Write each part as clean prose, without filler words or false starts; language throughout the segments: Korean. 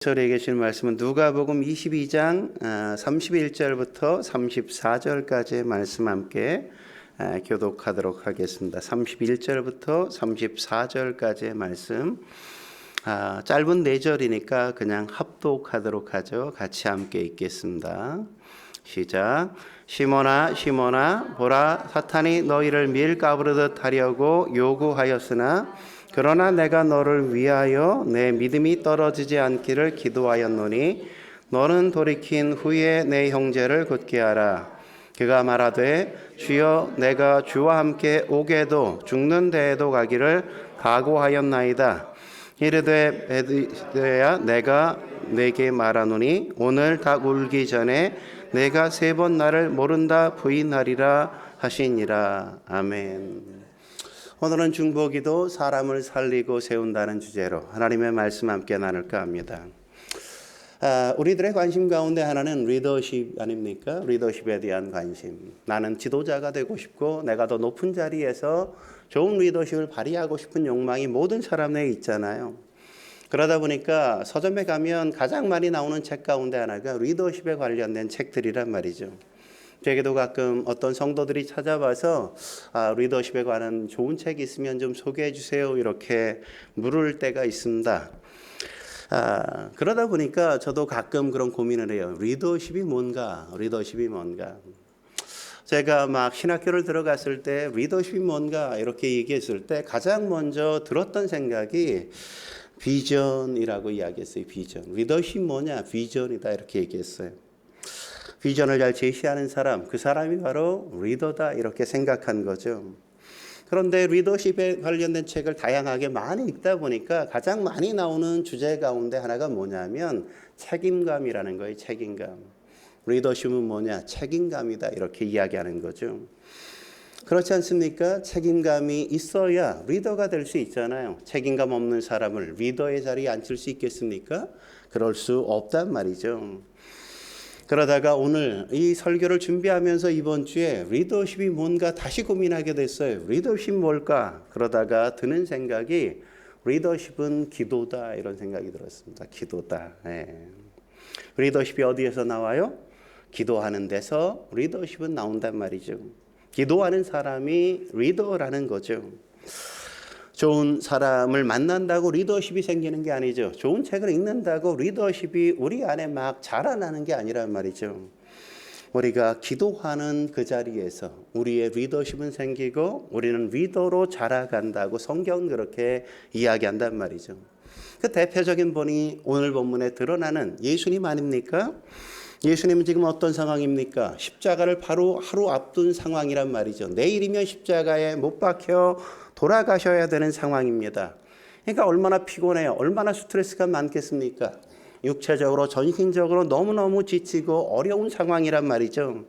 설에 계신 말씀은 누가복음 22장 31절부터 34절까지의 말씀 함께 교독하도록 하겠습니다. 31절부터 34절까지의 말씀, 짧은 4절이니까 그냥 합독하도록 하죠. 같이 함께 읽겠습니다. 시작. 시몬아 시몬아 보라, 사탄이 너희를 밀가부르듯 하려고 요구하였으나 그러나 내가 너를 위하여 내 믿음이 떨어지지 않기를 기도하였노니 너는 돌이킨 후에 내 형제를 굳게 하라. 그가 말하되 주여 내가 주와 함께 오게도 죽는 데에도 가기를 각오하였나이다. 이르되 베드로야 내가 내게 말하노니 오늘 닭 울기 전에 내가 3번 나를 모른다 부인하리라 하시니라. 아멘. 오늘은 중보기도 사람을 살리고 세운다는 주제로 하나님의 말씀 함께 나눌까 합니다. 우리들의 관심 가운데 하나는 리더십 아닙니까? 리더십에 대한 관심. 나는 지도자가 되고 싶고 내가 더 높은 자리에서 좋은 리더십을 발휘하고 싶은 욕망이 모든 사람에게 있잖아요. 그러다 보니까 서점에 가면 가장 많이 나오는 책 가운데 하나가 리더십에 관련된 책들이란 말이죠. 제게도 가끔 어떤 성도들이 찾아와서 리더십에 관한 좋은 책이 있으면 좀 소개해 주세요 이렇게 물을 때가 있습니다. 그러다 보니까 저도 가끔 그런 고민을 해요. 리더십이 뭔가? 리더십이 뭔가? 제가 막 신학교를 들어갔을 때 리더십이 뭔가 이렇게 얘기했을 때 가장 먼저 들었던 생각이 비전이라고 이야기했어요. 비전. 리더십 뭐냐? 비전이다 이렇게 얘기했어요. 비전을 잘 제시하는 사람, 그 사람이 바로 리더다 이렇게 생각한 거죠. 그런데 리더십에 관련된 책을 다양하게 많이 읽다 보니까 가장 많이 나오는 주제 가운데 하나가 뭐냐면 책임감이라는 거예요. 책임감. 리더십은 뭐냐? 책임감이다 이렇게 이야기하는 거죠. 그렇지 않습니까? 책임감이 있어야 리더가 될 수 있잖아요. 책임감 없는 사람을 리더의 자리에 앉힐 수 있겠습니까? 그럴 수 없단 말이죠. 그러다가 오늘 이 설교를 준비하면서 이번 주에 리더십이 뭔가 다시 고민하게 됐어요. 리더십 뭘까? 그러다가 드는 생각이 리더십은 기도다 이런 생각이 들었습니다. 기도다. 리더십이 어디에서 나와요? 기도하는 데서 리더십은 나온단 말이죠. 기도하는 사람이 리더라는 거죠. 좋은 사람을 만난다고 리더십이 생기는 게 아니죠. 좋은 책을 읽는다고 리더십이 우리 안에 막 자라나는 게 아니란 말이죠. 우리가 기도하는 그 자리에서 우리의 리더십은 생기고 우리는 리더로 자라간다고 성경은 그렇게 이야기한단 말이죠. 그 대표적인 분이 오늘 본문에 드러나는 예수님 아닙니까? 예수님은 지금 어떤 상황입니까? 십자가를 바로 하루 앞둔 상황이란 말이죠. 내일이면 십자가에 못 박혀 돌아가셔야 되는 상황입니다. 그러니까 얼마나 피곤해요. 얼마나 스트레스가 많겠습니까? 육체적으로 전신적으로 너무너무 지치고 어려운 상황이란 말이죠.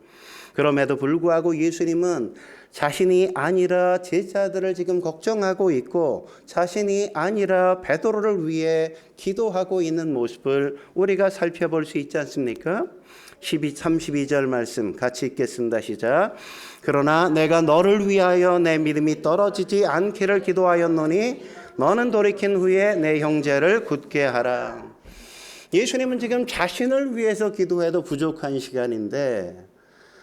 그럼에도 불구하고 예수님은 자신이 아니라 제자들을 지금 걱정하고 있고 자신이 아니라 베드로를 위해 기도하고 있는 모습을 우리가 살펴볼 수 있지 않습니까? 32절 말씀 같이 읽겠습니다. 시작. 그러나 내가 너를 위하여 내 믿음이 떨어지지 않기를 기도하였노니 너는 돌이킨 후에 내 형제를 굳게 하라. 예수님은 지금 자신을 위해서 기도해도 부족한 시간인데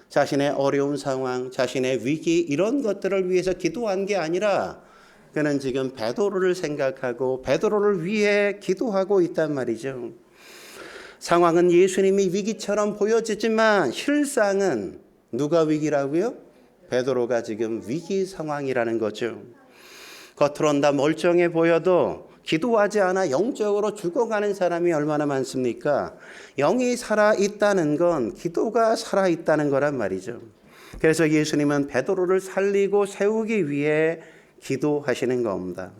자신의 어려운 상황, 자신의 위기 이런 것들을 위해서 기도한 게 아니라 그는 지금 베드로를 생각하고 베드로를 위해 기도하고 있단 말이죠. 상황은 예수님이 위기처럼 보여지지만 실상은 누가 위기라고요? 베드로가 지금 위기 상황이라는 거죠. 겉으로는 다 멀쩡해 보여도 기도하지 않아 영적으로 죽어가는 사람이 얼마나 많습니까? 영이 살아있다는 건 기도가 살아있다는 거란 말이죠. 그래서 예수님은 베드로를 살리고 세우기 위해 기도하시는 겁니다.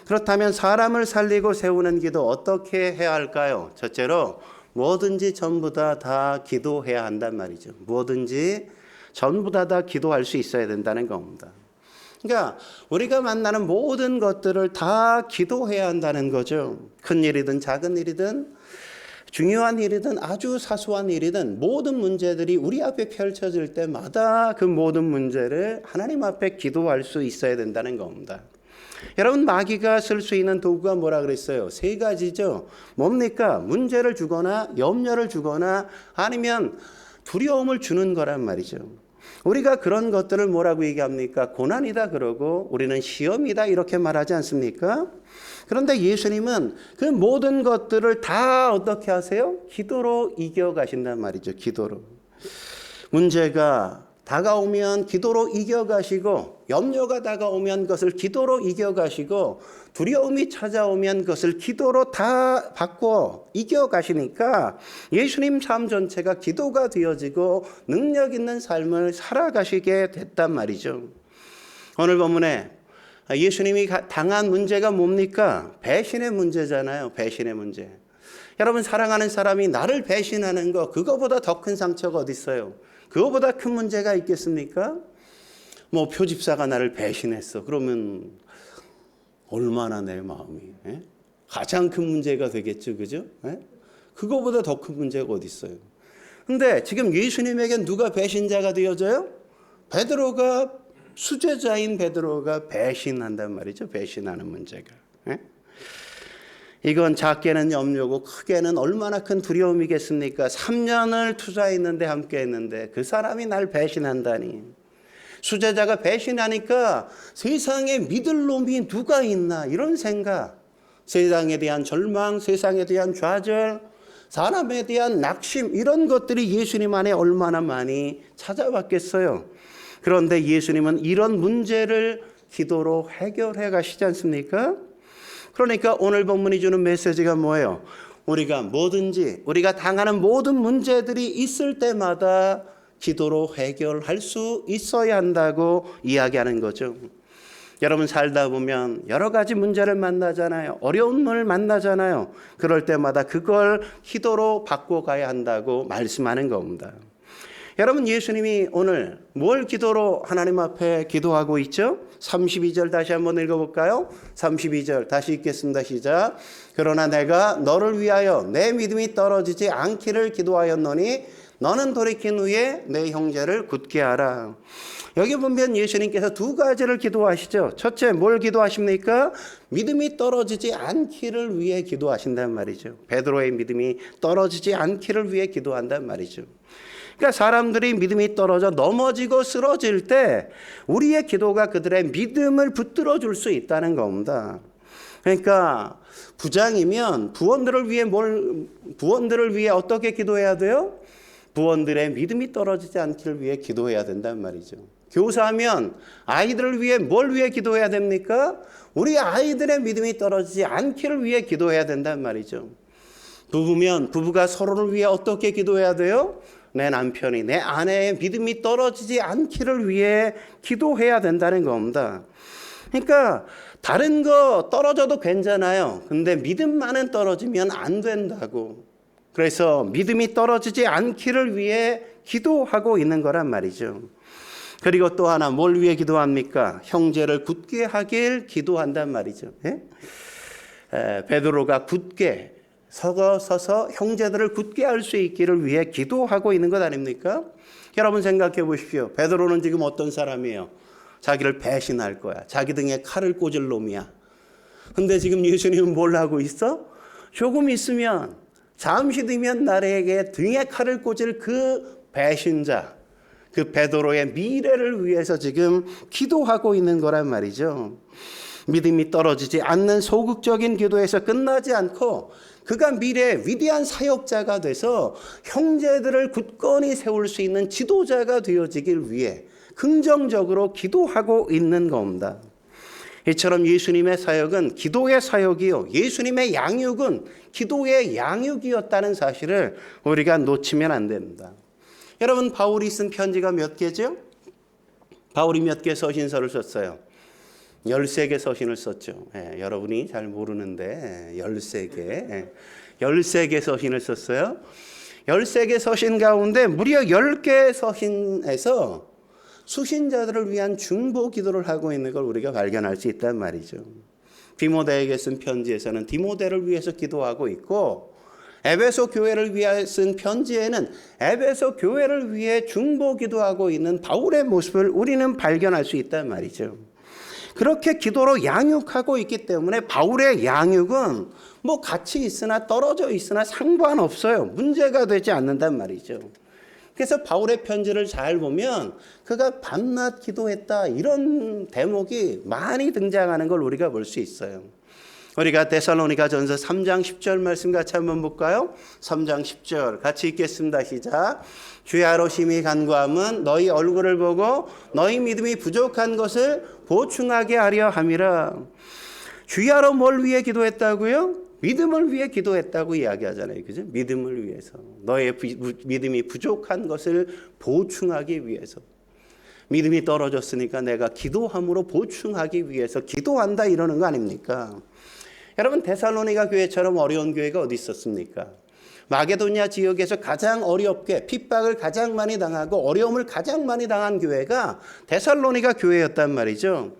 그렇다면 사람을 살리고 세우는 기도 어떻게 해야 할까요? 첫째로 뭐든지 전부 다 기도해야 한단 말이죠. 뭐든지 전부 다 기도할 수 있어야 된다는 겁니다. 그러니까 우리가 만나는 모든 것들을 다 기도해야 한다는 거죠. 큰 일이든 작은 일이든 중요한 일이든 아주 사소한 일이든 모든 문제들이 우리 앞에 펼쳐질 때마다 그 모든 문제를 하나님 앞에 기도할 수 있어야 된다는 겁니다. 여러분, 마귀가 쓸 수 있는 도구가 뭐라 그랬어요? 세 가지죠. 뭡니까? 문제를 주거나 염려를 주거나 아니면 두려움을 주는 거란 말이죠. 우리가 그런 것들을 뭐라고 얘기합니까? 고난이다 그러고 우리는 시험이다 이렇게 말하지 않습니까? 그런데 예수님은 그 모든 것들을 다 어떻게 하세요? 기도로 이겨가신단 말이죠. 기도로. 문제가 다가오면 기도로 이겨가시고, 염려가 다가오면 그것을 기도로 이겨가시고, 두려움이 찾아오면 그것을 기도로 다 바꿔 이겨가시니까 예수님 삶 전체가 기도가 되어지고 능력 있는 삶을 살아가시게 됐단 말이죠. 오늘 본문에 예수님이 당한 문제가 뭡니까? 배신의 문제잖아요. 배신의 문제. 여러분, 사랑하는 사람이 나를 배신하는 거, 그거보다 더 큰 상처가 어디 있어요? 그거보다 큰 문제가 있겠습니까? 뭐 표집사가 나를 배신했어. 그러면 얼마나 내 마음이 가장 큰 문제가 되겠죠. 그죠? 그거보다 더 큰 문제가 어디 있어요? 근데 지금 예수님에게 누가 배신자가 되어져요? 베드로가, 수제자인 베드로가 배신한단 말이죠. 배신하는 문제가. 이건 작게는 염려고 크게는 얼마나 큰 두려움이겠습니까? 3년을 투자했는데 함께 했는데 그 사람이 날 배신한다니. 수제자가 배신하니까 세상에 믿을 놈이 누가 있나 이런 생각, 세상에 대한 절망, 세상에 대한 좌절, 사람에 대한 낙심, 이런 것들이 예수님 안에 얼마나 많이 찾아왔겠어요. 그런데 예수님은 이런 문제를 기도로 해결해 가시지 않습니까? 그러니까 오늘 본문이 주는 메시지가 뭐예요? 우리가 뭐든지 우리가 당하는 모든 문제들이 있을 때마다 기도로 해결할 수 있어야 한다고 이야기하는 거죠. 여러분, 살다 보면 여러 가지 문제를 만나잖아요. 어려움을 만나잖아요. 그럴 때마다 그걸 기도로 바꿔가야 한다고 말씀하는 겁니다. 여러분, 예수님이 오늘 뭘 기도로 하나님 앞에 기도하고 있죠? 32절 다시 한번 읽어볼까요? 32절 다시 읽겠습니다. 시작. 그러나 내가 너를 위하여 내 믿음이 떨어지지 않기를 기도하였노니 너는 돌이킨 후에 내 형제를 굳게 하라. 여기 보면 예수님께서 두 가지를 기도하시죠. 첫째, 뭘 기도하십니까? 믿음이 떨어지지 않기를 위해 기도하신단 말이죠. 베드로의 믿음이 떨어지지 않기를 위해 기도한단 말이죠. 그러니까 사람들이 믿음이 떨어져 넘어지고 쓰러질 때 우리의 기도가 그들의 믿음을 붙들어 줄 수 있다는 겁니다. 그러니까 부장이면 부원들을 위해 어떻게 기도해야 돼요? 부원들의 믿음이 떨어지지 않기를 위해 기도해야 된단 말이죠. 교사면 아이들을 위해 뭘 위해 기도해야 됩니까? 우리 아이들의 믿음이 떨어지지 않기를 위해 기도해야 된단 말이죠. 부부면 부부가 서로를 위해 어떻게 기도해야 돼요? 내 남편이, 내 아내의 믿음이 떨어지지 않기를 위해 기도해야 된다는 겁니다. 그러니까 다른 거 떨어져도 괜찮아요. 근데 믿음만은 떨어지면 안 된다고. 그래서 믿음이 떨어지지 않기를 위해 기도하고 있는 거란 말이죠. 그리고 또 하나 뭘 위해 기도합니까? 형제를 굳게 하길 기도한단 말이죠. 베드로가 굳게 서서 형제들을 굳게 할 수 있기를 위해 기도하고 있는 것 아닙니까? 여러분 생각해 보십시오. 베드로는 지금 어떤 사람이에요? 자기를 배신할 거야. 자기 등에 칼을 꽂을 놈이야. 근데 지금 예수님은 뭘 하고 있어? 조금 있으면, 잠시 뒤면 나에게 등에 칼을 꽂을 그 배신자, 그 베드로의 미래를 위해서 지금 기도하고 있는 거란 말이죠. 믿음이 떨어지지 않는 소극적인 기도에서 끝나지 않고 그가 미래의 위대한 사역자가 돼서 형제들을 굳건히 세울 수 있는 지도자가 되어지길 위해 긍정적으로 기도하고 있는 겁니다. 이처럼 예수님의 사역은 기도의 사역이요, 예수님의 양육은 기도의 양육이었다는 사실을 우리가 놓치면 안 됩니다. 여러분, 바울이 쓴 편지가 몇 개죠? 바울이 몇 개 서신서를 썼어요? 13개 서신을 썼죠. 여러분이 잘 모르는데 13개 서신을 썼어요. 13개 서신 가운데 무려 10개 서신에서 수신자들을 위한 중보 기도를 하고 있는 걸 우리가 발견할 수 있단 말이죠. 디모데에게 쓴 편지에서는 디모데를 위해서 기도하고 있고, 에베소 교회를 위해 쓴 편지에는 에베소 교회를 위해 중보 기도하고 있는 바울의 모습을 우리는 발견할 수 있단 말이죠. 그렇게 기도로 양육하고 있기 때문에 바울의 양육은 뭐 같이 있으나 떨어져 있으나 상관없어요. 문제가 되지 않는단 말이죠. 그래서 바울의 편지를 잘 보면 그가 밤낮 기도했다 이런 대목이 많이 등장하는 걸 우리가 볼 수 있어요. 우리가 데살로니가전서 3장 10절 말씀 같이 한번 볼까요? 3장 10절 같이 읽겠습니다. 시작. 주야로 심히 간구함은 너희 얼굴을 보고 너희 믿음이 부족한 것을 보충하게 하려 함이라. 주야로 뭘 위해 기도했다고요? 믿음을 위해 기도했다고 이야기하잖아요. 그죠? 믿음을 위해서. 너의 믿음이 부족한 것을 보충하기 위해서. 믿음이 떨어졌으니까 내가 기도함으로 보충하기 위해서 기도한다 이러는 거 아닙니까? 여러분 데살로니가 교회처럼 어려운 교회가 어디 있었습니까? 마게도냐 지역에서 가장 어렵게 핍박을 가장 많이 당하고 어려움을 가장 많이 당한 교회가 데살로니가 교회였단 말이죠.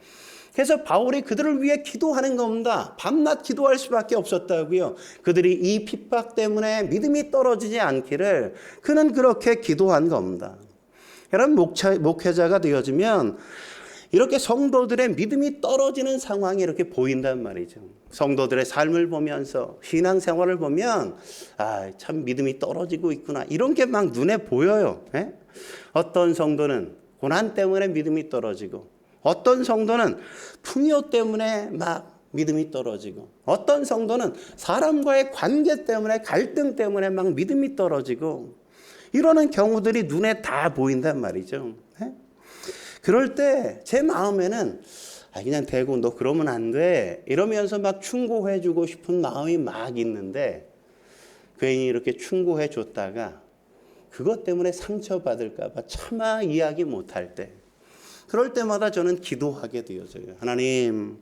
그래서 바울이 그들을 위해 기도하는 겁니다. 밤낮 기도할 수밖에 없었다고요. 그들이 이 핍박 때문에 믿음이 떨어지지 않기를 그는 그렇게 기도한 겁니다. 여러분 목회자가 되어지면 이렇게 성도들의 믿음이 떨어지는 상황이 이렇게 보인단 말이죠. 성도들의 삶을 보면서 신앙생활을 보면 참 믿음이 떨어지고 있구나 이런 게 막 눈에 보여요. 예? 어떤 성도는 고난 때문에 믿음이 떨어지고 어떤 성도는 풍요 때문에 막 믿음이 떨어지고 어떤 성도는 사람과의 관계 때문에 갈등 때문에 막 믿음이 떨어지고 이러는 경우들이 눈에 다 보인단 말이죠. 예? 그럴 때 제 마음에는 그냥 대고 너 그러면 안 돼 이러면서 막 충고해 주고 싶은 마음이 막 있는데 괜히 이렇게 충고해 줬다가 그것 때문에 상처받을까 봐 차마 이야기 못할 때 그럴 때마다 저는 기도하게 되어져요. 하나님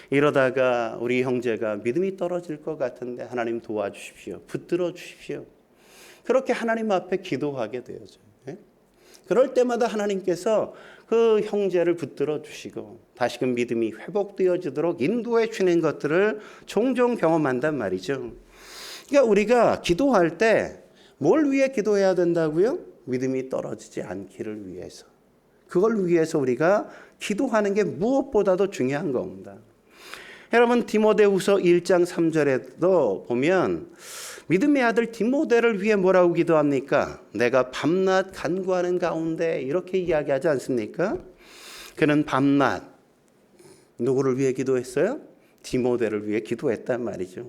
이러다가 우리 형제가 믿음이 떨어질 것 같은데 하나님 도와주십시오. 붙들어 주십시오. 그렇게 하나님 앞에 기도하게 되어져요. 그럴 때마다 하나님께서 그 형제를 붙들어 주시고 다시금 믿음이 회복되어지도록 인도해 주는 것들을 종종 경험한단 말이죠. 그러니까 우리가 기도할 때 뭘 위해 기도해야 된다고요? 믿음이 떨어지지 않기를 위해서. 그걸 위해서 우리가 기도하는 게 무엇보다도 중요한 겁니다. 여러분 디모데후서 1장 3절에도 보면 믿음의 아들 디모데를 위해 뭐라고 기도합니까? 내가 밤낮 간구하는 가운데 이렇게 이야기하지 않습니까? 그는 밤낮 누구를 위해 기도했어요? 디모데를 위해 기도했단 말이죠.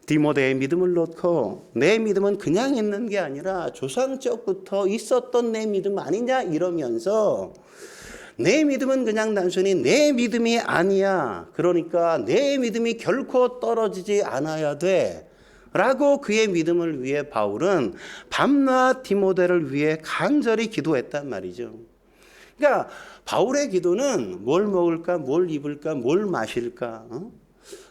디모데의 믿음을 놓고 내 믿음은 그냥 있는 게 아니라 조상적부터 있었던 내 믿음 아니냐 이러면서 내 믿음은 그냥 단순히 내 믿음이 아니야. 그러니까 내 믿음이 결코 떨어지지 않아야 돼. 라고 그의 믿음을 위해 바울은 밤낮 디모데를 위해 간절히 기도했단 말이죠. 그러니까 바울의 기도는 뭘 먹을까, 뭘 입을까, 뭘 마실까,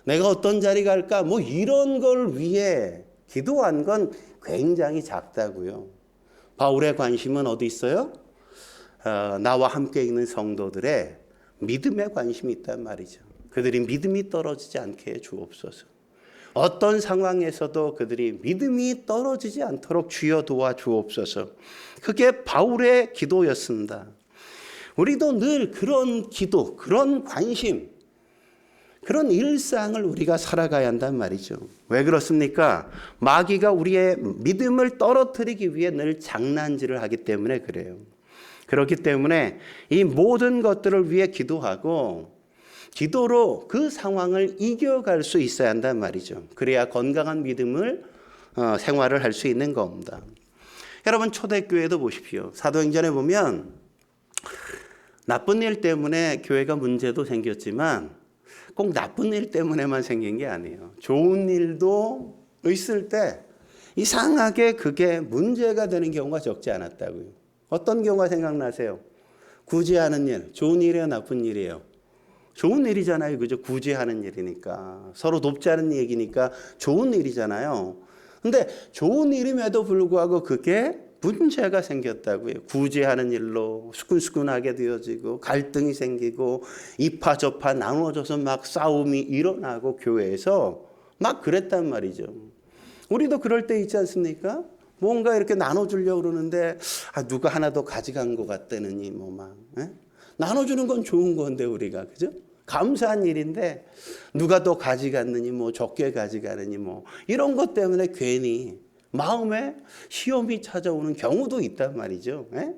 내가 어떤 자리 갈까, 뭐 이런 걸 위해 기도한 건 굉장히 작다고요. 바울의 관심은 어디 있어요? 나와 함께 있는 성도들의 믿음에 관심이 있단 말이죠. 그들이 믿음이 떨어지지 않게 해 주옵소서. 어떤 상황에서도 그들이 믿음이 떨어지지 않도록 주여 도와주옵소서. 그게 바울의 기도였습니다. 우리도 늘 그런 기도, 그런 관심, 그런 일상을 우리가 살아가야 한단 말이죠. 왜 그렇습니까? 마귀가 우리의 믿음을 떨어뜨리기 위해 늘 장난질을 하기 때문에 그래요. 그렇기 때문에 이 모든 것들을 위해 기도하고 기도로 그 상황을 이겨갈 수 있어야 한단 말이죠. 그래야 건강한 믿음을 생활을 할 수 있는 겁니다. 여러분 초대교회도 보십시오. 사도행전에 보면 나쁜 일 때문에 교회가 문제도 생겼지만 꼭 나쁜 일 때문에만 생긴 게 아니에요. 좋은 일도 있을 때 이상하게 그게 문제가 되는 경우가 적지 않았다고요. 어떤 경우가 생각나세요? 구제하는 일, 좋은 일이에요, 나쁜 일이에요? 좋은 일이잖아요. 그죠? 구제하는 일이니까. 서로 돕지 않은 얘기니까 좋은 일이잖아요. 근데 좋은 일임에도 불구하고 그게 문제가 생겼다고요. 구제하는 일로 수근수근하게 되어지고 갈등이 생기고 이파저파 나눠져서 막 싸움이 일어나고 교회에서 막 그랬단 말이죠. 우리도 그럴 때 있지 않습니까? 뭔가 이렇게 나눠주려고 그러는데 누가 하나 더 가져간 것 같다느니 뭐 막 나눠주는 건 좋은 건데 우리가 그죠? 감사한 일인데 누가 더 가져갔느니 뭐 적게 가져가느니 뭐 이런 것 때문에 괜히 마음에 시험이 찾아오는 경우도 있단 말이죠. 예?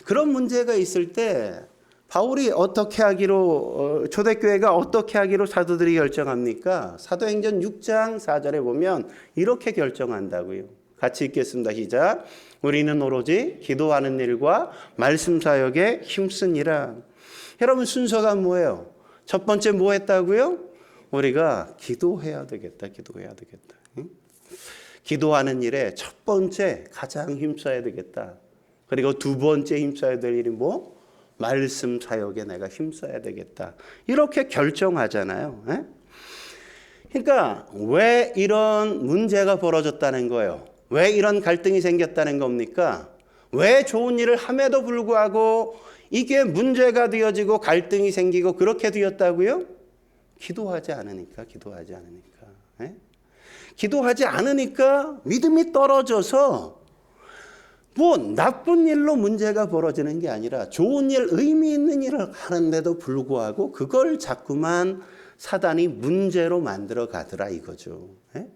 그런 문제가 있을 때 바울이 어떻게 하기로 초대교회가 어떻게 하기로 사도들이 결정합니까? 사도행전 6장 4절에 보면 이렇게 결정한다고요. 같이 읽겠습니다. 시작. 우리는 오로지 기도하는 일과 말씀 사역에 힘쓰니라. 여러분 순서가 뭐예요? 첫 번째 뭐 했다고요? 우리가 기도해야 되겠다. 기도해야 되겠다. 응? 기도하는 일에 첫 번째 가장 힘써야 되겠다. 그리고 두 번째 힘써야 될 일이 뭐? 말씀 사역에 내가 힘써야 되겠다. 이렇게 결정하잖아요. 에? 그러니까 왜 이런 문제가 벌어졌다는 거예요? 왜 이런 갈등이 생겼다는 겁니까? 왜 좋은 일을 함에도 불구하고 이게 문제가 되어지고 갈등이 생기고 그렇게 되었다고요? 기도하지 않으니까, 기도하지 않으니까. 에? 기도하지 않으니까 믿음이 떨어져서 뭐 나쁜 일로 문제가 벌어지는 게 아니라 좋은 일, 의미 있는 일을 하는데도 불구하고 그걸 자꾸만 사단이 문제로 만들어 가더라 이거죠. 에?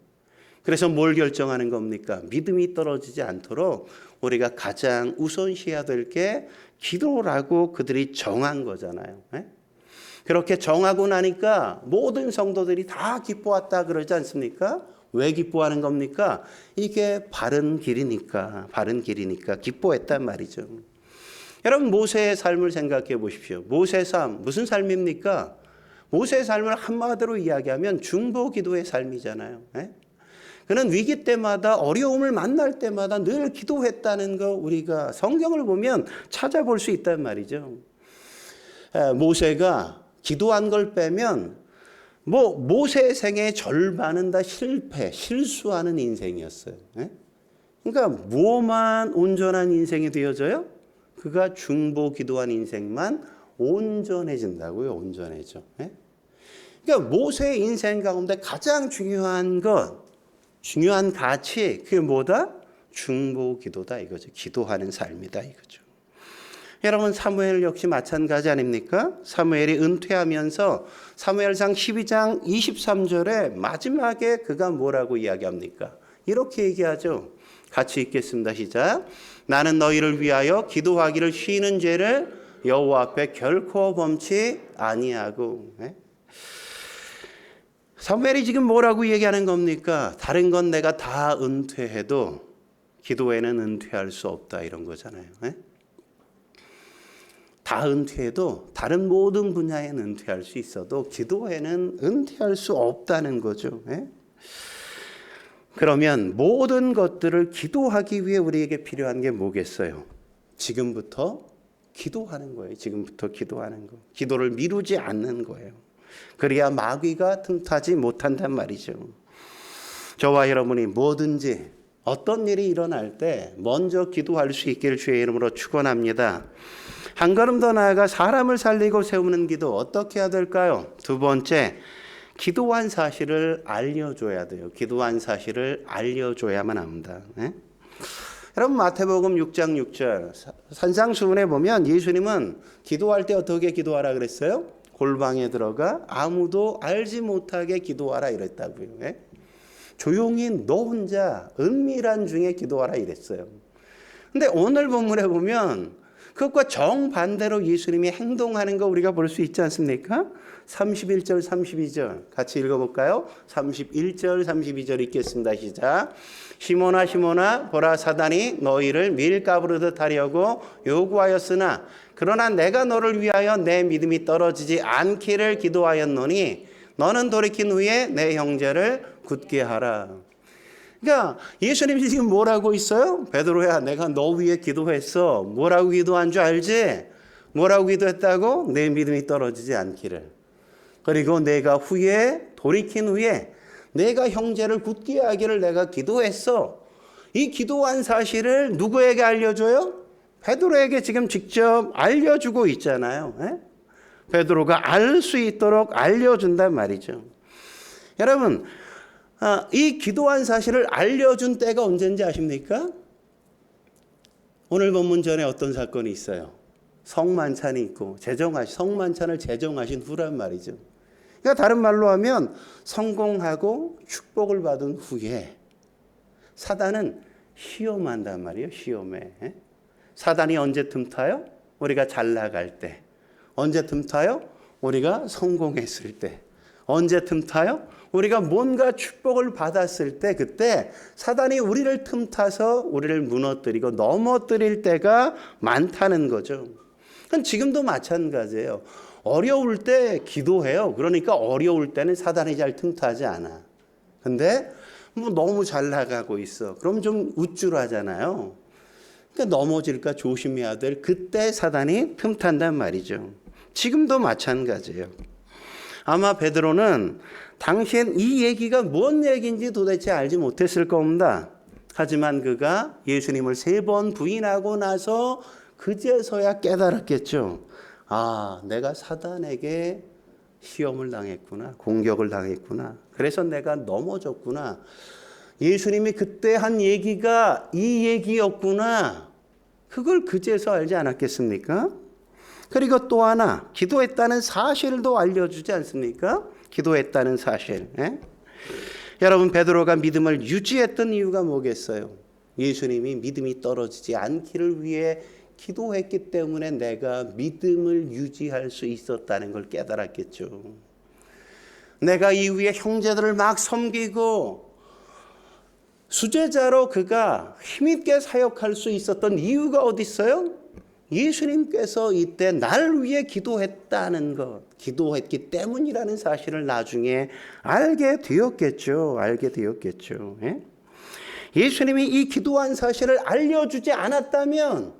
그래서 뭘 결정하는 겁니까? 믿음이 떨어지지 않도록 우리가 가장 우선시해야 될 게 기도라고 그들이 정한 거잖아요. 에? 그렇게 정하고 나니까 모든 성도들이 다 기뻐왔다 그러지 않습니까? 왜 기뻐하는 겁니까? 이게 바른 길이니까, 바른 길이니까 기뻐했단 말이죠. 여러분 모세의 삶을 생각해 보십시오. 모세의 삶, 무슨 삶입니까? 모세의 삶을 한마디로 이야기하면 중보기도의 삶이잖아요. 에? 그는 위기 때마다 어려움을 만날 때마다 늘 기도했다는 거 우리가 성경을 보면 찾아볼 수 있단 말이죠. 모세가 기도한 걸 빼면 뭐 모세 생의 절반은 다 실수하는 인생이었어요. 그러니까 뭐만 온전한 인생이 되어져요? 그가 중보 기도한 인생만 온전해진다고요. 온전해져. 그러니까 모세의 인생 가운데 가장 중요한 것, 중요한 가치, 그게 뭐다? 중보 기도다 이거죠. 기도하는 삶이다 이거죠. 여러분 사무엘 역시 마찬가지 아닙니까? 사무엘이 은퇴하면서 사무엘상 12장 23절에 마지막에 그가 뭐라고 이야기합니까? 이렇게 얘기하죠. 같이 읽겠습니다. 시작. 나는 너희를 위하여 기도하기를 쉬는 죄를 여호와 앞에 결코 범치 아니하고. 사무엘이 지금 뭐라고 얘기하는 겁니까? 다른 건 내가 다 은퇴해도 기도에는 은퇴할 수 없다 이런 거잖아요. 다 은퇴해도 다른 모든 분야에는 은퇴할 수 있어도 기도에는 은퇴할 수 없다는 거죠. 그러면 모든 것들을 기도하기 위해 우리에게 필요한 게 뭐겠어요? 지금부터 기도하는 거예요. 지금부터 기도하는 거. 기도를 미루지 않는 거예요. 그래야 마귀가 틈타지 못한단 말이죠. 저와 여러분이 뭐든지 어떤 일이 일어날 때 먼저 기도할 수 있기를 주의 이름으로 축원합니다. 한 걸음 더 나아가 사람을 살리고 세우는 기도 어떻게 해야 될까요? 두 번째, 기도한 사실을 알려줘야 돼요. 기도한 사실을 알려줘야만 합니다. 여러분 마태복음 6장 6절 산상수훈에 보면 예수님은 기도할 때 어떻게 기도하라 그랬어요? 골방에 들어가 아무도 알지 못하게 기도하라 이랬다고요. 조용히 너 혼자 은밀한 중에 기도하라 이랬어요. 근데 오늘 본문에 보면 그것과 정반대로 예수님이 행동하는 거 우리가 볼 수 있지 않습니까? 31절 32절 같이 읽어볼까요? 31절 32절 읽겠습니다. 시작. 시몬아 시몬아 보라 사단이 너희를 밀가부르듯 하려고 요구하였으나 그러나 내가 너를 위하여 내 믿음이 떨어지지 않기를 기도하였노니 너는 돌이킨 후에 내 형제를 굳게 하라. 그러니까 예수님이 지금 뭐라고 있어요? 베드로야 내가 너 위해 기도했어. 뭐라고 기도한 줄 알지? 뭐라고 기도했다고? 내 믿음이 떨어지지 않기를. 그리고 내가 후에 돌이킨 후에 내가 형제를 굳게 하기를 내가 기도했어. 이 기도한 사실을 누구에게 알려줘요? 베드로에게 지금 직접 알려주고 있잖아요. 베드로가 알 수 있도록 알려준단 말이죠. 여러분 이 기도한 사실을 알려준 때가 언제인지 아십니까? 오늘 본문 전에 어떤 사건이 있어요? 성만찬이 있고 성만찬을 제정하신 후란 말이죠. 그러니까 다른 말로 하면 성공하고 축복을 받은 후에 사단은 시험한단 말이에요. 시험에. 사단이 언제 틈타요? 우리가 잘 나갈 때. 언제 틈타요? 우리가 성공했을 때. 언제 틈타요? 우리가 뭔가 축복을 받았을 때, 그때 사단이 우리를 틈타서 우리를 무너뜨리고 넘어뜨릴 때가 많다는 거죠. 지금도 마찬가지예요. 어려울 때 기도해요. 그러니까 어려울 때는 사단이 잘 틈타지 않아. 근데 뭐 너무 잘 나가고 있어. 그럼 좀 우쭐하잖아요. 그러니까 넘어질까 조심해야 될 그때 사단이 틈탄단 말이죠. 지금도 마찬가지예요. 아마 베드로는 당시엔 이 얘기가 뭔 얘기인지 도대체 알지 못했을 겁니다. 하지만 그가 예수님을 3번 부인하고 나서 그제서야 깨달았겠죠. 아, 내가 사단에게 시험을 당했구나. 공격을 당했구나. 그래서 내가 넘어졌구나. 예수님이 그때 한 얘기가 이 얘기였구나. 그걸 그제서 알지 않았겠습니까? 그리고 또 하나, 기도했다는 사실도 알려주지 않습니까? 기도했다는 사실. 여러분, 베드로가 믿음을 유지했던 이유가 뭐겠어요? 예수님이 믿음이 떨어지지 않기를 위해 기도했기 때문에 내가 믿음을 유지할 수 있었다는 걸 깨달았겠죠. 내가 이후에 형제들을 막 섬기고 수제자로 그가 힘있게 사역할 수 있었던 이유가 어디 있어요? 예수님께서 이때 나를 위해 기도했다는 것, 기도했기 때문이라는 사실을 나중에 알게 되었겠죠. 예수님이 이 기도한 사실을 알려주지 않았다면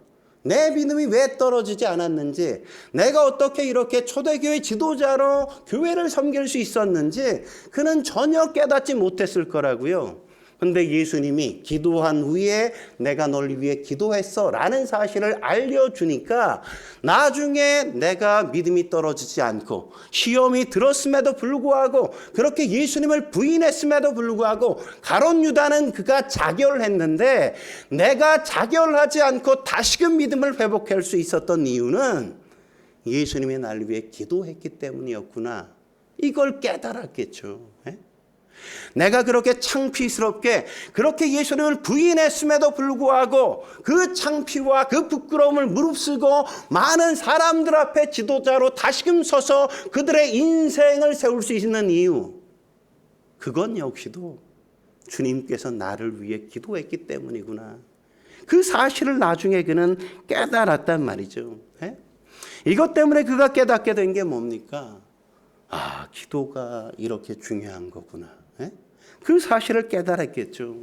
내 믿음이 왜 떨어지지 않았는지, 내가 어떻게 이렇게 초대교회 지도자로 교회를 섬길 수 있었는지 그는 전혀 깨닫지 못했을 거라고요. 근데 예수님이 기도한 후에 내가 널 위해 기도했어 라는 사실을 알려주니까 나중에 내가 믿음이 떨어지지 않고 시험이 들었음에도 불구하고 그렇게 예수님을 부인했음에도 불구하고 가룟 유다는 그가 자결했는데 내가 자결하지 않고 다시금 믿음을 회복할 수 있었던 이유는 예수님이 나를 위해 기도했기 때문이었구나. 이걸 깨달았겠죠. 내가 그렇게 창피스럽게 그렇게 예수님을 부인했음에도 불구하고 그 창피와 그 부끄러움을 무릅쓰고 많은 사람들 앞에 지도자로 다시금 서서 그들의 인생을 세울 수 있는 이유, 그건 역시도 주님께서 나를 위해 기도했기 때문이구나. 그 사실을 나중에 그는 깨달았단 말이죠. 이것 때문에 그가 깨닫게 된 게 뭡니까? 아, 기도가 이렇게 중요한 거구나. 그 사실을 깨달았겠죠.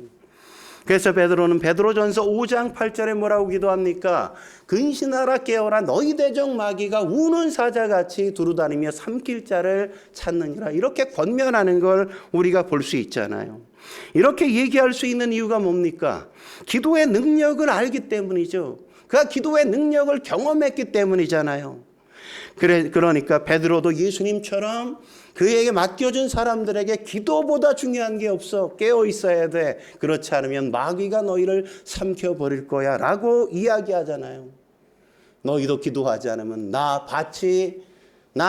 그래서 베드로는 베드로전서 5장 8절에 뭐라고 기도합니까? 근신하라 깨어라 너희 대적 마귀가 우는 사자같이 두루다니며 삼킬 자를 찾느니라. 이렇게 권면하는 걸 우리가 볼 수 있잖아요. 이렇게 얘기할 수 있는 이유가 뭡니까? 기도의 능력을 알기 때문이죠. 그가 기도의 능력을 경험했기 때문이잖아요. 그러니까 베드로도 예수님처럼 그에게 맡겨준 사람들에게 기도보다 중요한 게 없어. 깨어 있어야 돼. 그렇지 않으면 마귀가 너희를 삼켜버릴 거야 라고 이야기하잖아요. 너희도 기도하지 않으면 나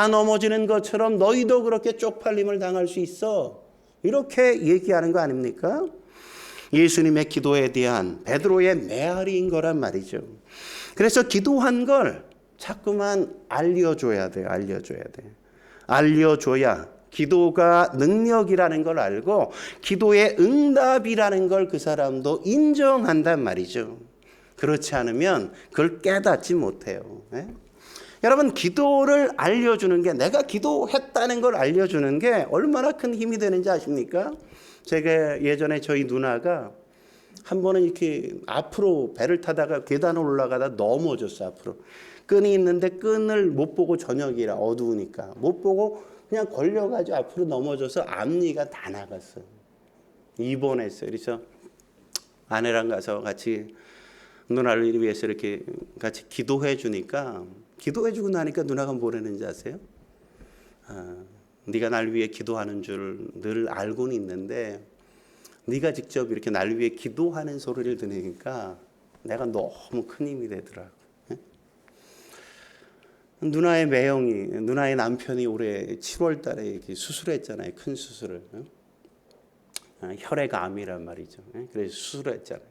넘어지는 것처럼 너희도 그렇게 쪽팔림을 당할 수 있어. 이렇게 얘기하는 거 아닙니까? 예수님의 기도에 대한 베드로의 메아리인 거란 말이죠. 그래서 기도한 걸 자꾸만 알려줘야 돼요. 알려줘야 기도가 능력이라는 걸 알고 기도의 응답이라는 걸 그 사람도 인정한단 말이죠. 그렇지 않으면 그걸 깨닫지 못해요. 여러분, 기도를 알려주는 게, 내가 기도했다는 걸 알려주는 게 얼마나 큰 힘이 되는지 아십니까? 제가 예전에 저희 누나가 한 번은 이렇게 앞으로 배를 타다가 계단을 올라가다 넘어졌어. 앞으로 끈이 있는데 끈을 못 보고, 저녁이라 어두우니까 못 보고 그냥 걸려가지고 앞으로 넘어져서 앞니가 다 나갔어요. 입원했어요. 그래서 아내랑 가서 같이 누나를 위해서 이렇게 같이 기도해 주니까, 기도해 주고 나니까 누나가 뭐라는지 아세요? 네가 날 위해 기도하는 줄 늘 알고는 있는데 네가 직접 이렇게 날 위해 기도하는 소리를 들으니까 내가 너무 큰 힘이 되더라고. 누나의 매형이, 누나의 남편이 올해 7월 달에 이렇게 수술했잖아요. 큰 수술을. 혈액암이란 말이죠. 그래서 수술했잖아요.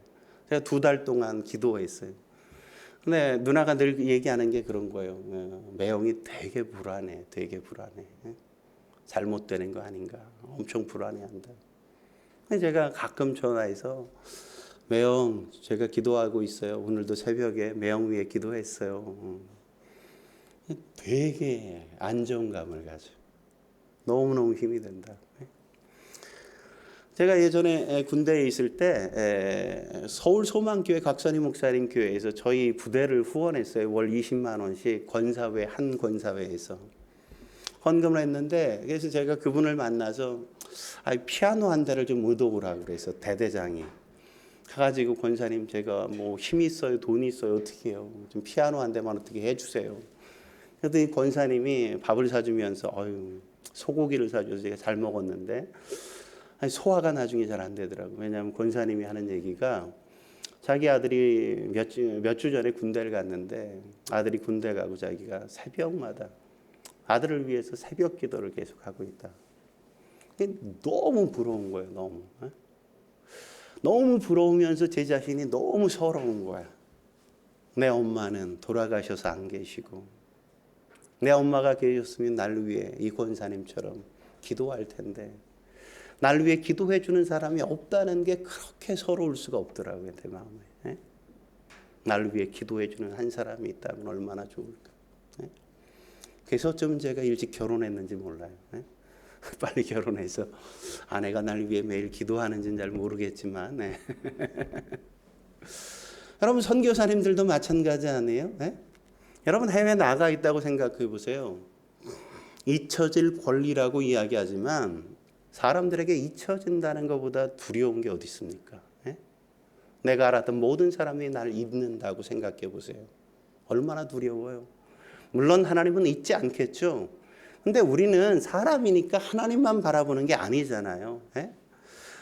제가 2달 동안 기도했어요. 근데 누나가 늘 얘기하는 게 그런 거예요. 매형이 되게 불안해. 되게 불안해. 잘못되는 거 아닌가. 엄청 불안해한다. 제가 가끔 전화해서 매형, 제가 기도하고 있어요. 오늘도 새벽에 매형 위해 기도했어요. 되게 안정감을 가져. 너무너무 힘이 된다. 제가 예전에 군대에 있을 때 서울 소망교회 각선희 목사님 교회에서 저희 부대를 후원했어요. 월 20만 원씩 권사회 한 권사회에서 헌금을 했는데, 그래서 제가 그분을 만나서 피아노 한 대를 좀 의도하라고 그래서 대대장이 가가지고 권사님 제가 뭐 힘이 있어요, 돈이 있어요, 어떻게 해요? 좀 피아노 한 대만 어떻게 해주세요. 그랬더니 권사님이 밥을 사주면서 소고기를 사줘서 제가 잘 먹었는데 소화가 나중에 잘 안 되더라고요. 왜냐하면 권사님이 하는 얘기가 자기 아들이 몇 주 전에 군대를 갔는데 아들이 군대 가고 자기가 새벽마다 아들을 위해서 새벽 기도를 계속 하고 있다. 너무 부러운 거예요. 너무 부러우면서 제 자신이 너무 서러운 거야. 내 엄마는 돌아가셔서 안 계시고 내 엄마가 계셨으면 날 위해 이 권사님처럼 기도할 텐데 날 위해 기도해 주는 사람이 없다는 게 그렇게 서러울 수가 없더라고요. 내 마음에. 날 위해 기도해 주는 한 사람이 있다면 얼마나 좋을까. 그래서 좀 제가 일찍 결혼했는지 몰라요. 빨리 결혼해서 아내가 날 위해 매일 기도하는지는 잘 모르겠지만 여러분 선교사님들도 마찬가지 아니에요? 여러분 해외 나가 있다고 생각해 보세요. 잊혀질 권리라고 이야기하지만 사람들에게 잊혀진다는 것보다 두려운 게 어디 있습니까? 내가 알았던 모든 사람이 날 잊는다고 생각해 보세요. 얼마나 두려워요. 물론 하나님은 잊지 않겠죠. 근데 우리는 사람이니까 하나님만 바라보는 게 아니잖아요.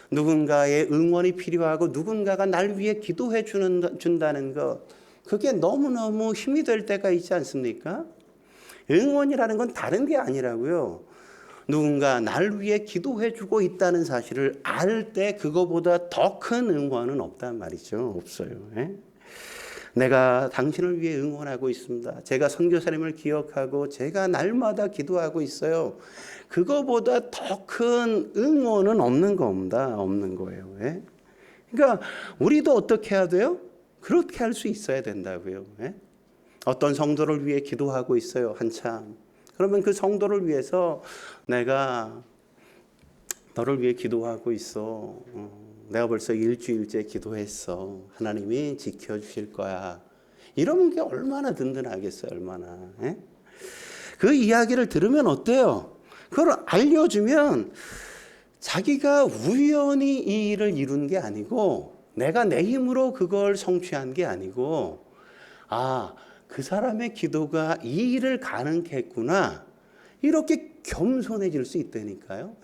누군가의 응원이 필요하고 누군가가 날 위해 기도해 준다는 것, 그게 너무너무 힘이 될 때가 있지 않습니까? 응원이라는 건 다른 게 아니라고요. 누군가 날 위해 기도해 주고 있다는 사실을 알 때 그거보다 더 큰 응원은 없단 말이죠. 없어요. 내가 당신을 위해 응원하고 있습니다. 제가 선교사님을 기억하고 제가 날마다 기도하고 있어요. 그거보다 더 큰 응원은 없는 겁니다. 없는 거예요. 그러니까 우리도 어떻게 해야 돼요? 그렇게 할 수 있어야 된다고요. 어떤 성도를 위해 기도하고 있어요. 한참. 그러면 그 성도를 위해서 내가 너를 위해 기도하고 있어. 내가 벌써 일주일째 기도했어. 하나님이 지켜주실 거야. 이런 게 얼마나 든든하겠어요. 얼마나. 그 이야기를 들으면 어때요? 그걸 알려주면 자기가 우연히 이 일을 이룬 게 아니고 내가 내 힘으로 그걸 성취한 게 아니고 그 사람의 기도가 이 일을 가능케 했구나. 이렇게 겸손해질 수 있다니까요.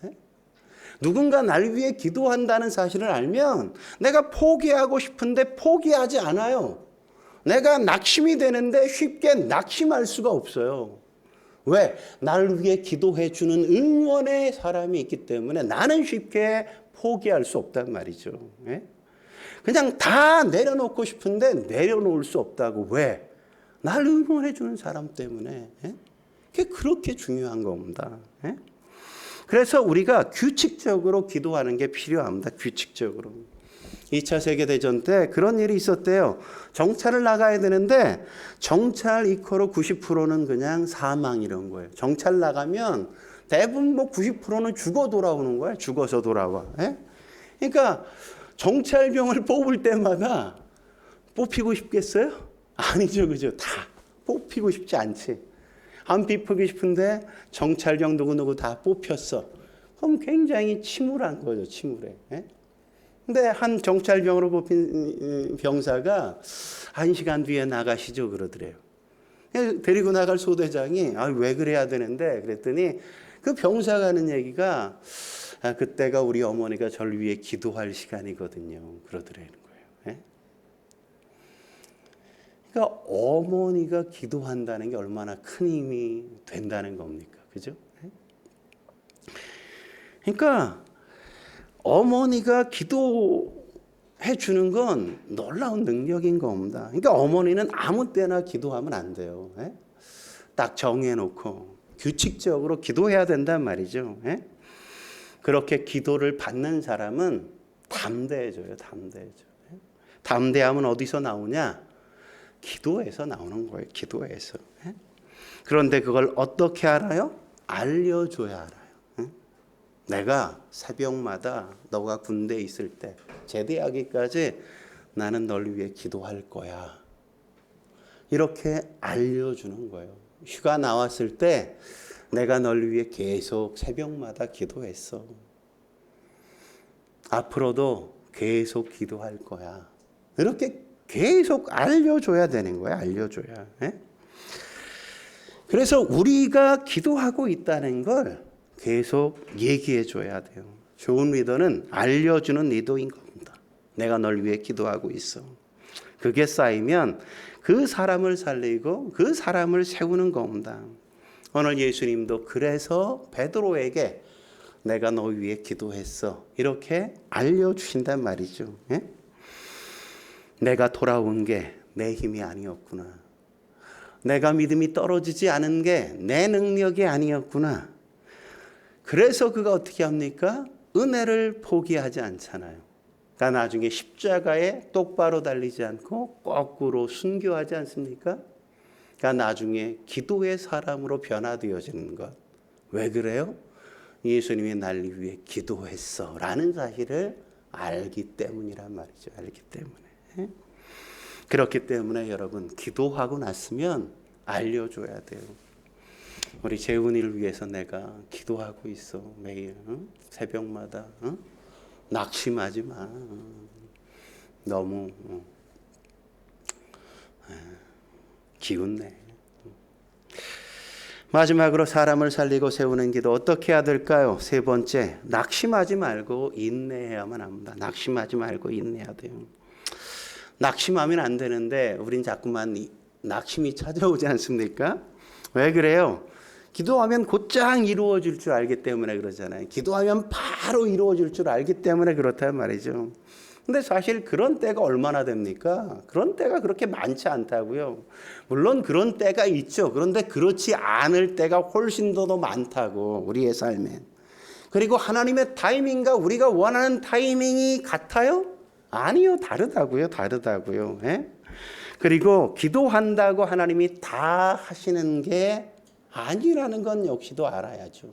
누군가 날 위해 기도한다는 사실을 알면 내가 포기하고 싶은데 포기하지 않아요. 내가 낙심이 되는데 쉽게 낙심할 수가 없어요. 왜? 날 위해 기도해 주는 응원의 사람이 있기 때문에 나는 쉽게 포기할 수 없단 말이죠. 그냥 다 내려놓고 싶은데 내려놓을 수 없다고. 왜? 날 응원해 주는 사람 때문에. 그게 그렇게 중요한 겁니다. 그래서 우리가 규칙적으로 기도하는 게 필요합니다. 규칙적으로. 2차 세계대전 때 그런 일이 있었대요. 정찰을 나가야 되는데 정찰 이코로 90%는 그냥 사망 이런 거예요. 정찰 나가면 대부분 90%는 죽어 돌아오는 거예요. 죽어서 돌아와. 그러니까 정찰병을 뽑을 때마다 뽑히고 싶겠어요? 아니죠. 그죠? 다 뽑히고 싶지 않지. 안 뽑히고 싶은데 정찰병 누구누구 다 뽑혔어. 그럼 굉장히 침울한 거죠. 침울해. 근데 한 정찰병으로 뽑힌 병사가 1시간 뒤에 나가시죠. 그러더래요. 데리고 나갈 소대장이 왜 그래야 되는데 그랬더니 그 병사가 하는 얘기가 그때가 우리 어머니가 저를 위해 기도할 시간이거든요. 그러더라는 거예요. 그러니까 어머니가 기도한다는 게 얼마나 큰 힘이 된다는 겁니까? 그죠? 그러니까 어머니가 기도해 주는 건 놀라운 능력인 겁니다. 그러니까 어머니는 아무 때나 기도하면 안 돼요. 딱 정해놓고 규칙적으로 기도해야 된단 말이죠. 그렇게 기도를 받는 사람은 담대해져요. 담대해져. 담대함은 어디서 나오냐? 기도에서 나오는 거예요. 기도에서. 그런데 그걸 어떻게 알아요? 알려줘야 알아요. 내가 새벽마다 너가 군대에 있을 때 제대하기까지 나는 널 위해 기도할 거야. 이렇게 알려주는 거예요. 휴가 나왔을 때 내가 널 위해 계속 새벽마다 기도했어. 앞으로도 계속 기도할 거야. 이렇게 계속 알려줘야 되는 거야. 알려줘야. 그래서 우리가 기도하고 있다는 걸 계속 얘기해 줘야 돼요. 좋은 리더는 알려주는 리더인 겁니다. 내가 널 위해 기도하고 있어. 그게 쌓이면 그 사람을 살리고 그 사람을 세우는 겁니다. 오늘 예수님도 그래서 베드로에게 내가 너 위해 기도했어. 이렇게 알려주신단 말이죠. 내가 돌아온 게 내 힘이 아니었구나. 내가 믿음이 떨어지지 않은 게 내 능력이 아니었구나. 그래서 그가 어떻게 합니까? 은혜를 포기하지 않잖아요. 그러니까 나중에 십자가에 똑바로 달리지 않고 거꾸로 순교하지 않습니까? 그러니까 나중에 기도의 사람으로 변화되어지는 것. 왜 그래요? 예수님이 날 위해 기도했어 라는 사실을 알기 때문이란 말이죠. 알기 때문에. 그렇기 때문에 여러분 기도하고 났으면 알려줘야 돼요. 우리 재훈이를 위해서 내가 기도하고 있어. 매일 새벽마다. 낙심하지 마. 너무 기운내. 마지막으로 사람을 살리고 세우는 기도 어떻게 해야 될까요? 세 번째, 낙심하지 말고 인내해야만 합니다. 낙심하지 말고 인내해야 돼요. 낙심하면 안 되는데 우린 자꾸만 낙심이 찾아오지 않습니까? 왜 그래요? 기도하면 곧장 이루어질 줄 알기 때문에 그러잖아요. 기도하면 바로 이루어질 줄 알기 때문에 그렇단 말이죠. 근데 사실 그런 때가 얼마나 됩니까? 그런 때가 그렇게 많지 않다고요. 물론 그런 때가 있죠. 그런데 그렇지 않을 때가 훨씬 더 많다고, 우리의 삶에. 그리고 하나님의 타이밍과 우리가 원하는 타이밍이 같아요? 아니요. 다르다고요. 다르다고요. 그리고 기도한다고 하나님이 다 하시는 게 아니라는 건 역시도 알아야죠.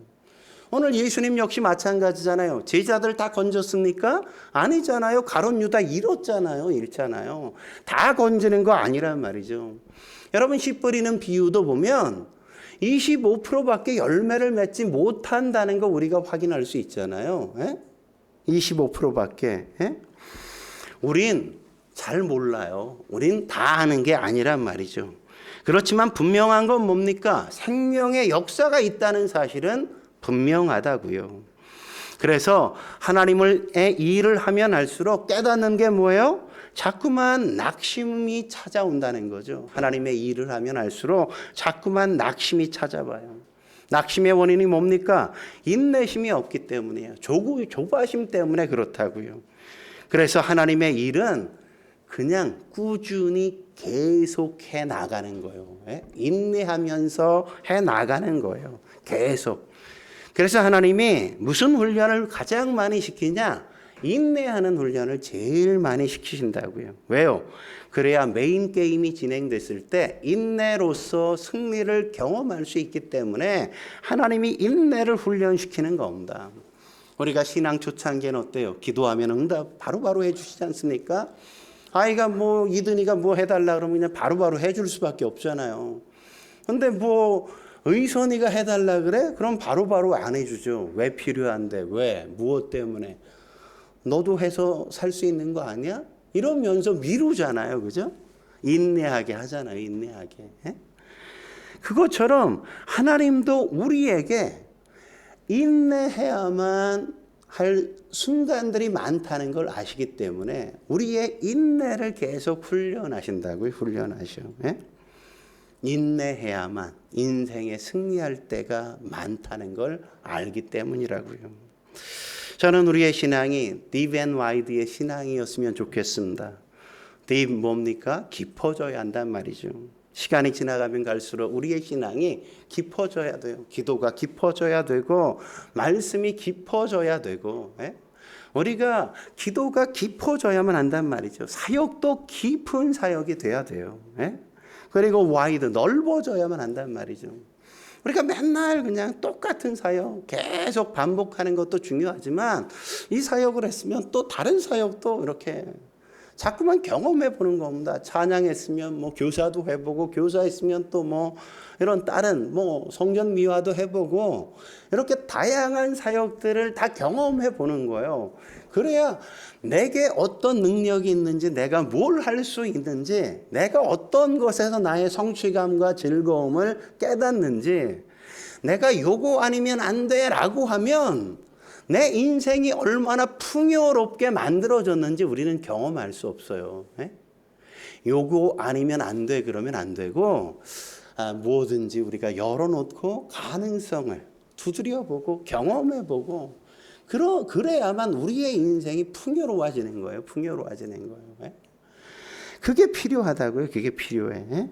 오늘 예수님 역시 마찬가지잖아요. 제자들 다 건졌습니까? 아니잖아요. 가룟 유다 잃었잖아요. 잃잖아요. 다 건지는 거 아니란 말이죠. 여러분 씨 뿌리는 비유도 보면 25%밖에 열매를 맺지 못한다는 거 우리가 확인할 수 있잖아요. 25%밖에. 우린 잘 몰라요. 우린 다 아는 게 아니란 말이죠. 그렇지만 분명한 건 뭡니까? 생명의 역사가 있다는 사실은 분명하다고요. 그래서 하나님의 일을 하면 할수록 깨닫는 게 뭐예요? 자꾸만 낙심이 찾아온다는 거죠. 하나님의 일을 하면 할수록 자꾸만 낙심이 찾아와요. 낙심의 원인이 뭡니까? 인내심이 없기 때문이에요. 조바심 때문에 그렇다고요. 그래서 하나님의 일은 그냥 꾸준히 계속해 나가는 거예요. 인내하면서 해 나가는 거예요. 계속. 그래서 하나님이 무슨 훈련을 가장 많이 시키냐? 인내하는 훈련을 제일 많이 시키신다고요. 왜요? 그래야 메인 게임이 진행됐을 때 인내로서 승리를 경험할 수 있기 때문에 하나님이 인내를 훈련시키는 겁니다. 우리가 신앙 초창기에는 어때요? 기도하면 응답 바로바로 해주시지 않습니까? 아이가 이든이가 해달라 그러면 그냥 바로바로 해줄 수밖에 없잖아요. 근데 의선이가 해달라 그래? 그럼 바로바로 안 해주죠. 왜 필요한데? 왜? 무엇 때문에? 너도 해서 살 수 있는 거 아니야? 이러면서 미루잖아요. 그죠? 인내하게 하잖아요. 인내하게. 그것처럼 하나님도 우리에게 인내해야만 할 순간들이 많다는 걸 아시기 때문에 우리의 인내를 계속 훈련하신다고요. 훈련하셔. 예? 인내해야만 인생에 승리할 때가 많다는 걸 알기 때문이라고요. 저는 우리의 신앙이 딥 앤 와이드의 신앙이었으면 좋겠습니다. 딥 뭡니까? 깊어져야 한단 말이죠. 시간이 지나가면 갈수록 우리의 신앙이 깊어져야 돼요. 기도가 깊어져야 되고 말씀이 깊어져야 되고, 예? 우리가 기도가 깊어져야만 한단 말이죠. 사역도 깊은 사역이 돼야 돼요. 예? 그리고 와이드 넓어져야만 한단 말이죠. 우리가 맨날 그냥 똑같은 사역 계속 반복하는 것도 중요하지만 이 사역을 했으면 또 다른 사역도 이렇게 자꾸만 경험해 보는 겁니다. 찬양했으면 뭐 교사도 해보고, 교사했으면 또 뭐 이런 다른 뭐 성전 미화도 해보고, 이렇게 다양한 사역들을 다 경험해 보는 거예요. 그래야 내게 어떤 능력이 있는지, 내가 뭘 할 수 있는지, 내가 어떤 것에서 나의 성취감과 즐거움을 깨닫는지, 내가 요거 아니면 안 돼라고 하면 내 인생이 얼마나 풍요롭게 만들어졌는지 우리는 경험할 수 없어요. 예? 요거 아니면 안 돼 그러면 안 되고, 뭐든지 우리가 열어놓고 가능성을 두드려보고 경험해보고, 그래야만 우리의 인생이 풍요로워지는 거예요. 풍요로워지는 거예요. 예? 그게 필요하다고요. 그게 필요해. 예?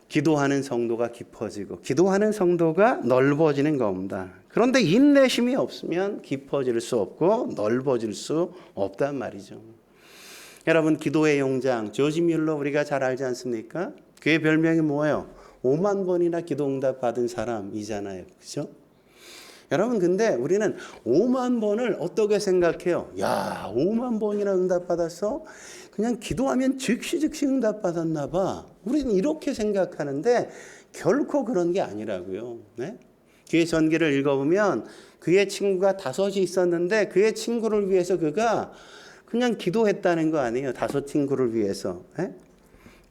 기도하는 성도가 깊어지고 기도하는 성도가 넓어지는 겁니다. 그런데 인내심이 없으면 깊어질 수 없고 넓어질 수 없단 말이죠. 여러분, 기도의 용장 조지 뮬러 우리가 잘 알지 않습니까? 그의 별명이 뭐예요? 5만 번이나 기도 응답 받은 사람이잖아요. 그렇죠? 여러분, 근데 우리는 5만 번을 어떻게 생각해요? 야, 5만 번이나 응답 받았어? 그냥 기도하면 즉시 응답 받았나 봐. 우리는 이렇게 생각하는데 결코 그런 게 아니라고요. 네? 그의 전기를 읽어보면 그의 친구가 5이 있었는데 그의 친구를 위해서 그가 그냥 기도했다는 거 아니에요. 5 친구를 위해서. 네?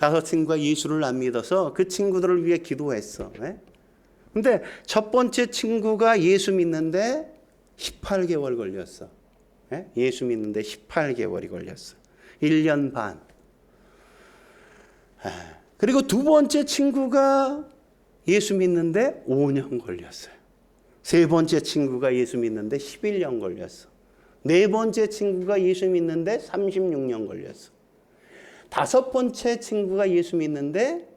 5 친구가 예수를 안 믿어서 그 친구들을 위해 기도했어. 네? 근데 첫 번째 친구가 예수 믿는데 18개월 걸렸어. 예? 예수 믿는데 18개월이 걸렸어. 1년 반. 그리고 두 번째 친구가 예수 믿는데 5년 걸렸어요. 세 번째 친구가 예수 믿는데 11년 걸렸어. 네 번째 친구가 예수 믿는데 36년 걸렸어. 다섯 번째 친구가 예수 믿는데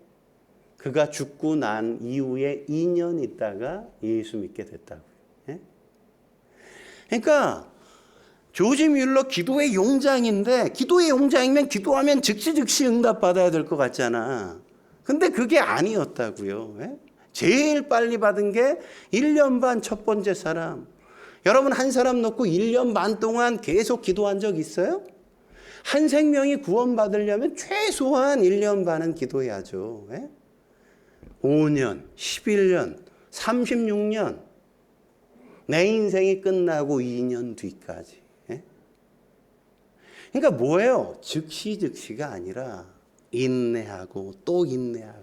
그가 죽고 난 이후에 2년 있다가 예수 믿게 됐다고요. 예? 그러니까 조지 뮬러 기도의 용장인데, 기도의 용장이면 기도하면 즉시 응답 받아야 될 것 같잖아. 근데 그게 아니었다고요. 예? 제일 빨리 받은 게 1년 반 첫 번째 사람. 여러분, 한 사람 놓고 1년 반 동안 계속 기도한 적 있어요? 한 생명이 구원받으려면 최소한 1년 반은 기도해야죠. 예? 5년, 11년, 36년, 내 인생이 끝나고 2년 뒤까지. 예? 그러니까 뭐예요? 즉시가 아니라 인내하고 또 인내하고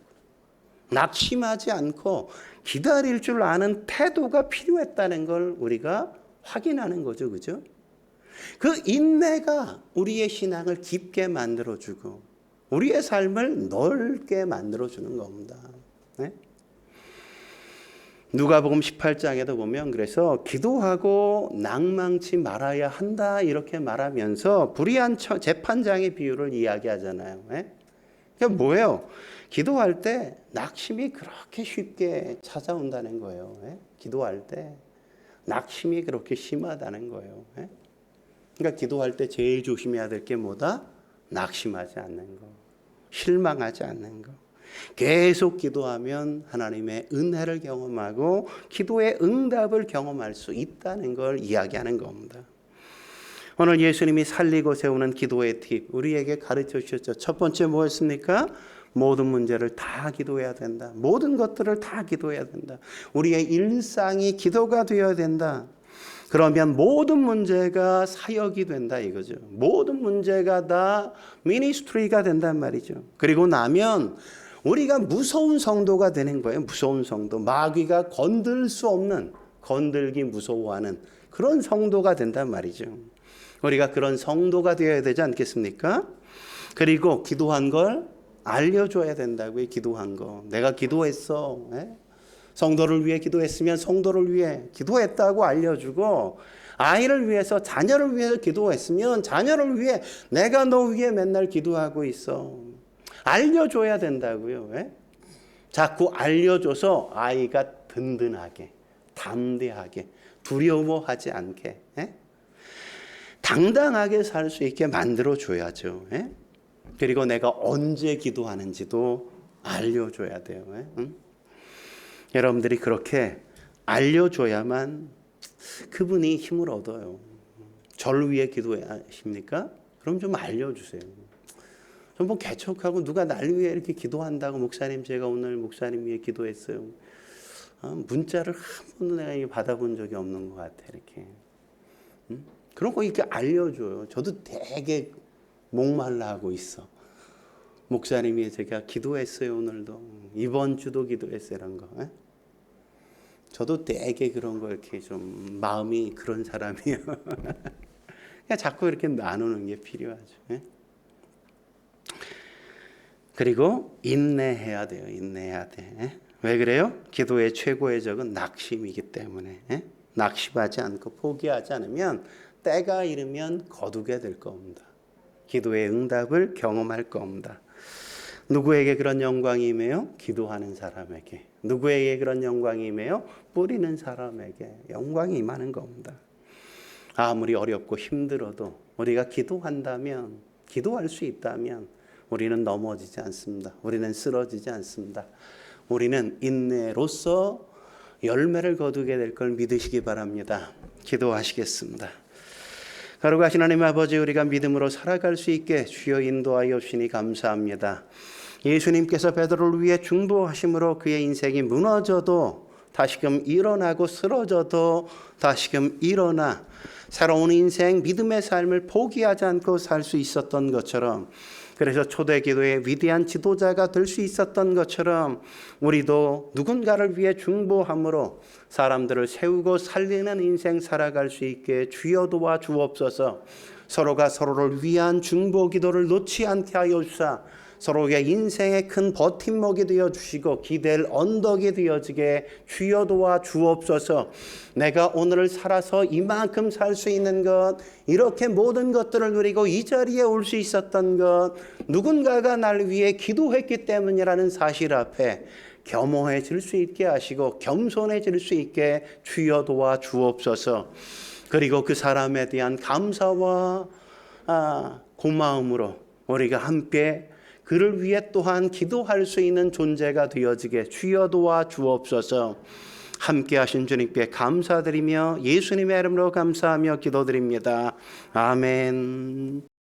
낙심하지 않고 기다릴 줄 아는 태도가 필요했다는 걸 우리가 확인하는 거죠. 그죠? 그 인내가 우리의 신앙을 깊게 만들어주고 우리의 삶을 넓게 만들어주는 겁니다. 네? 누가복음 18장에도 보면 그래서 기도하고 낭망치 말아야 한다 이렇게 말하면서 불의한 재판장의 비유를 이야기하잖아요. 네? 그러니까 뭐예요? 기도할 때 낙심이 그렇게 쉽게 찾아온다는 거예요. 네? 기도할 때 낙심이 그렇게 심하다는 거예요. 네? 그러니까 기도할 때 제일 조심해야 될 게 뭐다? 낙심하지 않는 거, 실망하지 않는 거. 계속 기도하면 하나님의 은혜를 경험하고 기도의 응답을 경험할 수 있다는 걸 이야기하는 겁니다. 오늘 예수님이 살리고 세우는 기도의 팁 우리에게 가르쳐 주셨죠. 첫 번째 뭐였습니까? 모든 문제를 다 기도해야 된다. 모든 것들을 다 기도해야 된다. 우리의 일상이 기도가 되어야 된다. 그러면 모든 문제가 사역이 된다 이거죠. 모든 문제가 다 미니스트리가 된단 말이죠. 그리고 나면 우리가 무서운 성도가 되는 거예요. 무서운 성도. 마귀가 건들 수 없는, 건들기 무서워하는 그런 성도가 된단 말이죠. 우리가 그런 성도가 되어야 되지 않겠습니까? 그리고 기도한 걸 알려줘야 된다고요. 기도한 거. 내가 기도했어. 성도를 위해 기도했으면 성도를 위해 기도했다고 알려주고, 아이를 위해서, 자녀를 위해서 기도했으면 자녀를 위해 내가 너 위해 맨날 기도하고 있어. 알려줘야 된다고요. 자꾸 알려줘서 아이가 든든하게, 담대하게, 두려워하지 않게, 당당하게 살 수 있게 만들어줘야죠. 그리고 내가 언제 기도하는지도 알려줘야 돼요. 여러분들이 그렇게 알려줘야만 그분이 힘을 얻어요. 저를 위해 기도하십니까? 그럼 좀 알려주세요. 좀 뭐 개척하고 누가 날 위해 이렇게 기도한다고, 목사님 제가 오늘 목사님 위해 기도했어요. 문자를 한 번도 내가 받아본 적이 없는 것 같아. 이렇게 그런 거 이렇게 알려줘요. 저도 되게 목말라 하고 있어. 목사님이 제가 기도했어요. 오늘도 이번 주도 기도했어요. 이런 거. 저도 되게 그런 거 이렇게 좀 마음이 그런 사람이에요. 그냥 자꾸 이렇게 나누는 게 필요하죠. 그리고 인내해야 돼요. 인내해야 돼. 왜 그래요? 기도의 최고의 적은 낙심이기 때문에. 낙심하지 않고 포기하지 않으면 때가 이르면 거두게 될 겁니다. 기도의 응답을 경험할 겁니다. 누구에게 그런 영광이 임해요? 기도하는 사람에게. 누구에게 그런 영광이 임해요? 뿌리는 사람에게 영광이 임하는 겁니다. 아무리 어렵고 힘들어도 우리가 기도한다면, 기도할 수 있다면 우리는 넘어지지 않습니다. 우리는 쓰러지지 않습니다. 우리는 인내로서 열매를 거두게 될 걸 믿으시기 바랍니다. 기도하시겠습니다. 거룩하신 하나님 아버지, 우리가 믿음으로 살아갈 수 있게 주여 인도하여 주시니 감사합니다. 예수님께서 베드로를 위해 중보하심으로 그의 인생이 무너져도 다시금 일어나고, 쓰러져도 다시금 일어나 새로운 인생, 믿음의 삶을 포기하지 않고 살 수 있었던 것처럼, 그래서 초대기도의 위대한 지도자가 될 수 있었던 것처럼 우리도 누군가를 위해 중보함으로 사람들을 세우고 살리는 인생 살아갈 수 있게 주여 도와 주옵소서. 서로가 서로를 위한 중보기도를 놓지 않게 하여 주사 서로의 인생의 큰 버팀목이 되어주시고 기댈 언덕이 되어지게 주여 도와 주옵소서. 내가 오늘을 살아서 이만큼 살 수 있는 것, 이렇게 모든 것들을 누리고 이 자리에 올 수 있었던 것, 누군가가 날 위해 기도했기 때문이라는 사실 앞에 겸허해질 수 있게 하시고 겸손해질 수 있게 주여 도와 주옵소서. 그리고 그 사람에 대한 감사와 고마움으로 우리가 함께 그를 위해 또한 기도할 수 있는 존재가 되어지게 주여 도와 주옵소서. 함께 하신 주님께 감사드리며 예수님의 이름으로 감사하며 기도드립니다. 아멘.